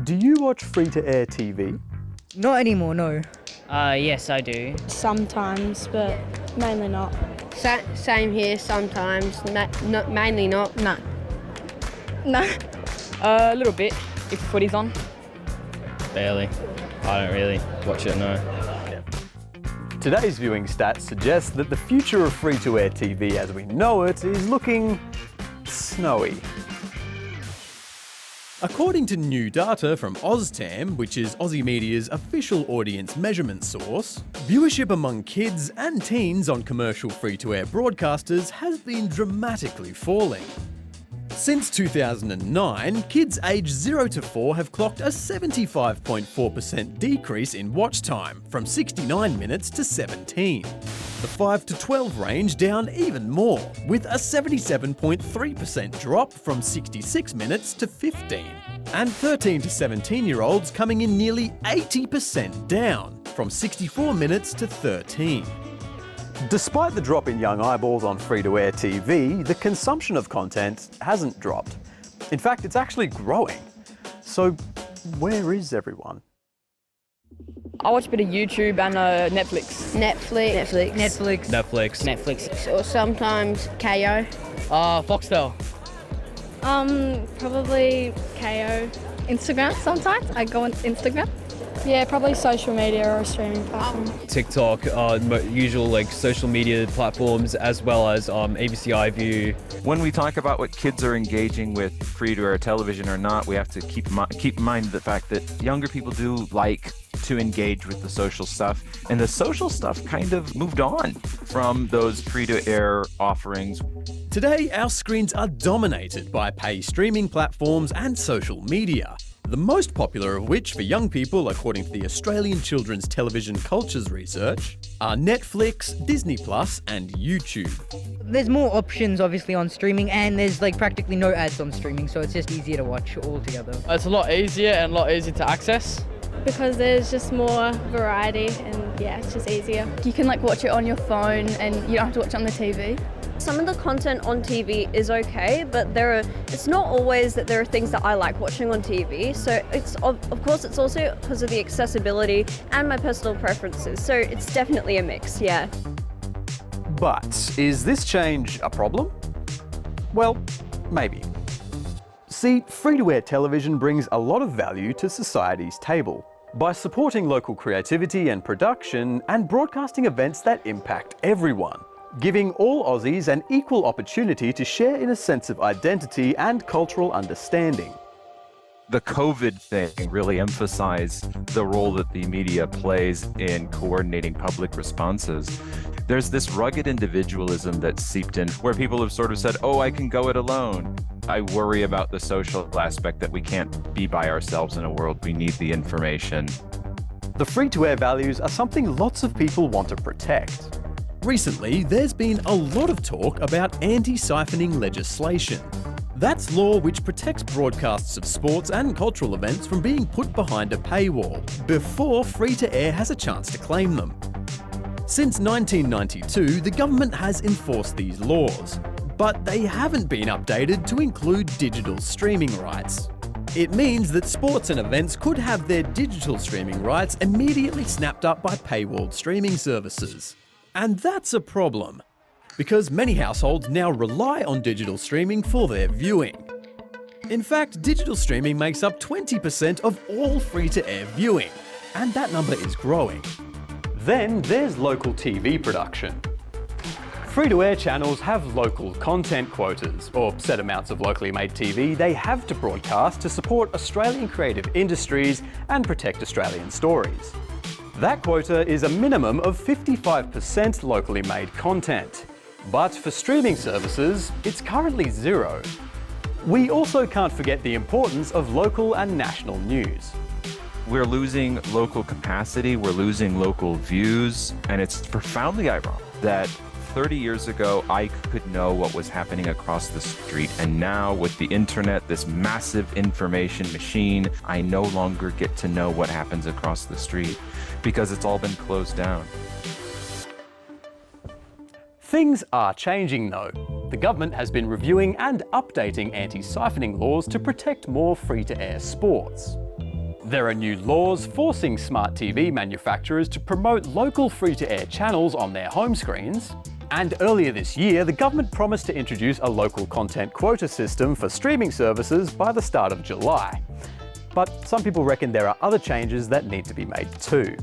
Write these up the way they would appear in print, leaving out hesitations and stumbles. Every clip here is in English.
Do you watch free-to-air TV? Not anymore, no. Yes, I do. Sometimes, but mainly not. Same here, sometimes. Mainly not. No. No. A little bit, if footy's on. Barely. I don't really watch it, no. Today's viewing stats suggest that the future of free-to-air TV as we know it is looking snowy. According to new data from OzTam, which is Aussie Media's official audience measurement source, viewership among kids and teens on commercial free-to-air broadcasters has been dramatically falling. Since 2009, kids aged 0 to 4 have clocked a 75.4% decrease in watch time, from 69 minutes to 17. The 5 to 12 range down even more, with a 77.3% drop from 66 minutes to 15. And 13 to 17-year-olds coming in nearly 80% down, from 64 minutes to 13. Despite the drop in young eyeballs on free-to-air TV, the consumption of content hasn't dropped. In fact, it's actually growing. So, where is everyone? I watch a bit of YouTube and Netflix. Netflix. Or sometimes KO. Foxtel. Probably KO. Instagram sometimes. I go on Instagram. Yeah, probably social media or a streaming platform. TikTok, usual social media platforms, as well as ABC iView. When we talk about what kids are engaging with free-to-air television or not, we have to keep in mind the fact that younger people do like to engage with the social stuff, and the social stuff kind of moved on from those free-to-air offerings. Today, our screens are dominated by pay streaming platforms and social media. The most popular of which for young people, according to the Australian Children's Television Cultures Research, are Netflix, Disney Plus and YouTube. There's more options obviously on streaming, and there's practically no ads on streaming, so it's just easier to watch altogether. It's a lot easier and a lot easier to access. Because there's just more variety and yeah, it's just easier. You can watch it on your phone and you don't have to watch it on the TV. Some of the content on TV is okay, but it's not always that there are things that I like watching on TV. So it's of course it's also because of the accessibility and my personal preferences. So it's definitely a mix, yeah. But is this change a problem? Well, maybe. See, free-to-air television brings a lot of value to society's table by supporting local creativity and production and broadcasting events that impact everyone, giving all Aussies an equal opportunity to share in a sense of identity and cultural understanding. The COVID thing really emphasized the role that the media plays in coordinating public responses. There's this rugged individualism that's seeped in, where people have sort of said, oh, I can go it alone. I worry about the social aspect, that we can't be by ourselves in a world. We need the information. The free-to-air values are something lots of people want to protect. Recently, there's been a lot of talk about anti-siphoning legislation. That's law which protects broadcasts of sports and cultural events from being put behind a paywall before free-to-air has a chance to claim them. Since 1992, the government has enforced these laws, but they haven't been updated to include digital streaming rights. It means that sports and events could have their digital streaming rights immediately snapped up by paywalled streaming services. And that's a problem, because many households now rely on digital streaming for their viewing. In fact, digital streaming makes up 20% of all free-to-air viewing, and that number is growing. Then there's local TV production. Free-to-air channels have local content quotas, or set amounts of locally made TV they have to broadcast to support Australian creative industries and protect Australian stories. That quota is a minimum of 55% locally made content. But for streaming services, it's currently 0. We also can't forget the importance of local and national news. We're losing local capacity, we're losing local views, and it's profoundly ironic that 30 years ago, I could know what was happening across the street, and now with the internet, this massive information machine, I no longer get to know what happens across the street because it's all been closed down. Things are changing though. The government has been reviewing and updating anti-siphoning laws to protect more free-to-air sports. There are new laws forcing smart TV manufacturers to promote local free-to-air channels on their home screens. And earlier this year, the government promised to introduce a local content quota system for streaming services by the start of July. But some people reckon there are other changes that need to be made too.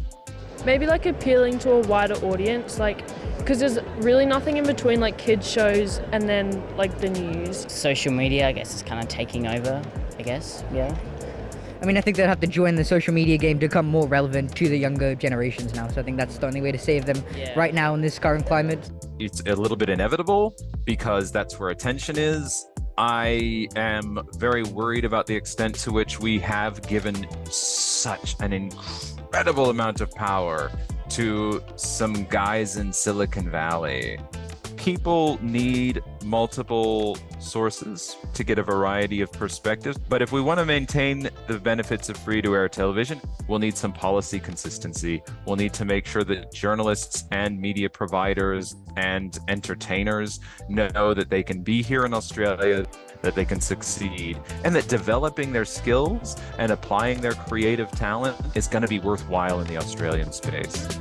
Maybe like appealing to a wider audience, like, because there's really nothing in between like kids shows and then like the news. Social media, I guess, is kind of taking over, I guess, yeah. I mean, I think they'll have to join the social media game to become more relevant to the younger generations now. So I think that's the only way to save them right now in this current climate. It's a little bit inevitable because that's where attention is. I am very worried about the extent to which we have given such an incredible amount of power to some guys in Silicon Valley. People need multiple sources to get a variety of perspectives, but if we want to maintain the benefits of free-to-air television, we'll need some policy consistency. We'll need to make sure that journalists and media providers and entertainers know that they can be here in Australia, that they can succeed, and that developing their skills and applying their creative talent is going to be worthwhile in the Australian space.